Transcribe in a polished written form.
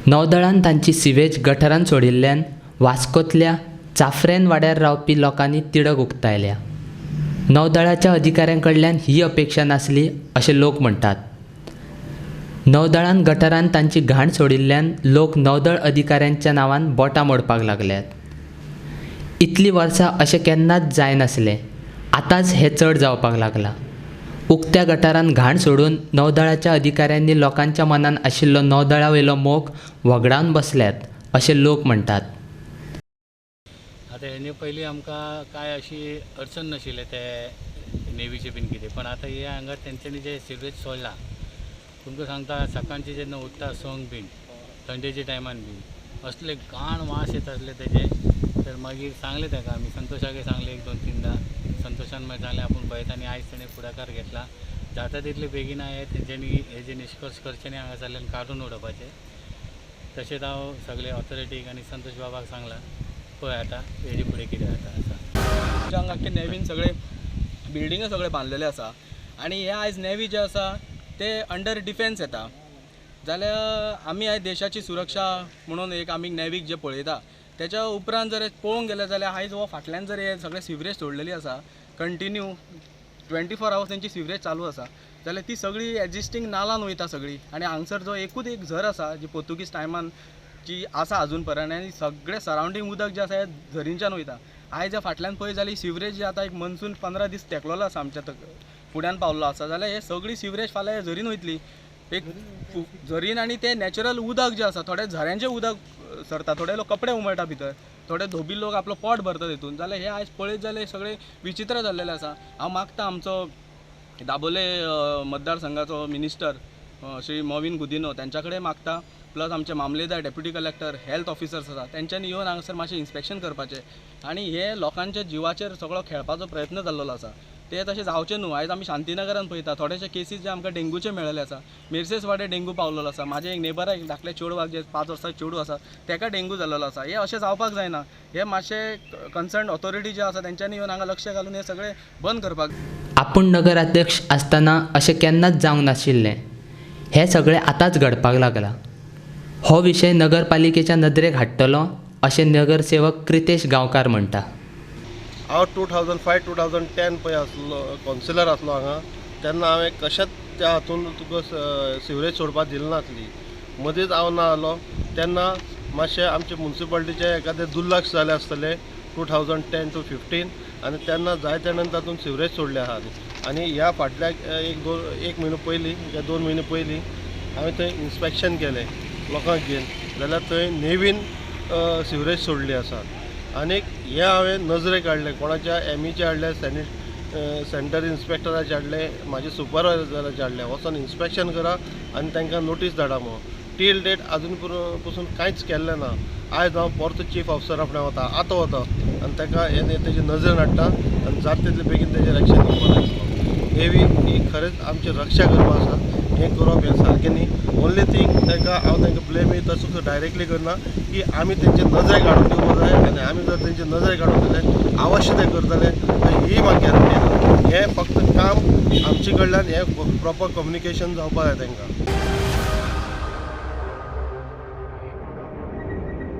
नौदळान तांची सिवेज गटारांत सोडिल्ल्यान वास्कोंतल्या चाफरेन वाड्यार रावपी लोकांनी तिडक उक्तायल्या. नौदळाच्या अधिकाऱ्यां कडल्यान ही अपेक्षा नासली अशें लोक म्हणटात. नौदळान गटारांत तांची घाण सोडिल्ल्यान लोक नौदळ अधिकाऱ्यांच्या नांवान बोटां मोडपाक लागल्यात. इतलीं वर्सां अशें केन्नाच जाय नासलें. आतांच हें चड जावपाक लागलां. उक्त्या गटारांत घाण सोडून नौदळाच्या अधिकाऱ्यांनी लोकांच्या मनान आशिल्लो नौदळा वयलो मोग वगडावन बसल्यात अशें लोक म्हणटात. आतां हेजे पयलीं आमकां कांय अशी अडचण नाशिल्ले ते नेवीचे बीन कितें, पण आतां हे हांगा तेंच्यांनी जे सिवेज सोडला, तुमकां सांगता सकाळचे जेन्ना उठता संक बीन थंडेच्या टायमान बीन असले घाण वास येता आसले तेजे. तर मागीर सांगले ताका आमी, संतोशाकय सांगले 1-2-3दा. संतोशान मागीर सांगलें आपूण पळयता आनी आयज ताणें फुडाकार घेतला. जाता तितले बेगीन हे तेंच्यांनी हेजे निश्कर्श करचे आनी हांगासरल्यान काडून उडोवपाचे. तशेंच हांव सगळे ऑथॉरिटीक आनी संतोश बाबाक सांगलां. पळय आतां हेजे फुडें कितें जाता आसा. हांगा आख्खे नेवीन सगळे बिल्डिंग सगळे बांदलेले आसा आनी हे आयज नेवी जे आसा ते अंडर डिफेन्स येता. जाल्यार आमी आयज देशाची सुरक्षा म्हणून एक आमी नेवीक जे पळयता, त्याच्या उपरांत जर पळोवंक गेले जाल्यार आयज हो फाटल्यान जर हे सगळे सिवरेज सोडलेली आसा, कंटिन्यू 24 आवर्स तेंची सिवरेज चालू आसा, जाल्यार ती सगळी एक्झिस्टींग नालान वयता सगळी. आनी हांगसर जो एकूच एक झर आसा जी पोर्तुगीज टायमान जी आसा अजून पर्यंत, आनी सगळे सरावंडींग उदक जे आसा हे झरींच्यान वयता. आयज फाटल्यान पळय जाल्यार सिवरेज जे आतां एक मनसून 15 दीस तेंकलोलो आसा आमच्या फुड्यान पावल्लो आसा, जाल्यार हे सगळी सिवरेज फाल्यां हे झरीन वयतली. एक झरीन आनी ते नॅचरल उदक जे आसा, थोडे झऱ्यांचें उदक सरता, थोडे लोक कपडे उमळटा भितर, थोडे धोबी लोक आपलो पोट भरता तितून. जाल्यार हे आयज पळयत जाल्यार सगळे विचित्र जाल्लेले आसा. हांव मागता आमचो दाबोले मतदारसंघाचो मिनिस्टर श्री मोविन गुदिनो त्यांच्या कडेन मागता, प्लस आमचे मामलेदार, डेप्युटी कलेक्टर, हेल्थ ऑफिसर्स आसा तेंच्यांनी येवन हांगासर मातशें इन्स्पेक्शन करपाचें आनी हे लोकांच्या जिवाचेर सगळो खेळपाचो प्रयत्न जाल्लो आसा. ते तशें जावचें न्हू. आयज आमी शांतीनगरान पळयता थोडेशे केसीस जे आमकां डेंगूचे मेळिल्ले आसा. मेर्सेस वाडे डेंगू पावलेलो आसा. म्हाजे एक नेबराक धाकले चेडवाक जे 5 वर्सांचो चेडूं आसा तेका डेंगू जाल्लो आसा. हे अशें जावपाक जायना. हे मातशे कन्सर्न ऑथॉरिटी जे आसा तेंच्यांनी येवन हांगा लक्ष घालून हे सगळे बंद करपाक. आपूण नगराध्यक्ष आसतना अशें केन्नाच जावंक नाशिल्लें. हें सगळें आतांच घडपाक लागलां. हो विशय नगरपालिकेच्या नदरेक हाडटलो अशें नगरसेवक क्रितेश गांवकार म्हणटा. हांव 2005-2010 पळय आसलो कावन्सिलर आसलो हांगा, तेन्ना हांवें कशेंच त्या हातून तुका सिवरेज सोडपाक दिली नासली. मदींच हांव ना जालो तेन्ना मातशें आमचे म्युन्सिपालिटीचे एखादें दुर्लक्ष जालें आसतलें 2010-15 आनी तेन्ना जाय तेणेन तातूंत सिवरेज सोडले आहात. आनी ह्या फाटल्या एक म्हयनो पयलीं 2 म्हयने पयलीं हांवें थंय इन्स्पेक्शन केलें लोकांक घेवन, जाल्यार थंय नेवीन सिवरेज सोडली आसा. आनीक हे हांवें नजरेक हाडलें, कोणाच्या एमीचे हाडले, सेंटर इन्स्पेक्टराचे हाडले, म्हाजे सुपरवायझराचे हाडले, वचून इन्स्पेक्शन करा आनी तांकां नोटीस धाडा म्हणून. टील डेट आजून पसून कांयच केल्लें ना. आयज हांव परतो चीफ ऑफिसरा फुडें वता, आतां वता आनी ताका तेजे नजरेन हाडटा आनी जाता तितले बेगीन तेजेर एक्शन घेवपाक लागता. नेवी ही खरेंच आमची रक्षा करपा आसा. हें करप हें सारकें न्ही. ओन्ली थिंग हांव तांकां ब्लेम तसो डायरेक्टली करना की आमी तेंचे नजरेक हाडून दिवपाक जाय आनी आमी जर तेंचे नजरेक हाडून दिले अवश्य ते करतले तर ही म्हाका गॅरंटी ना. हें फक्त काम आमचे कडल्यान हें प्रॉपर कम्युनिकेशन जावपाक जाय तांकां.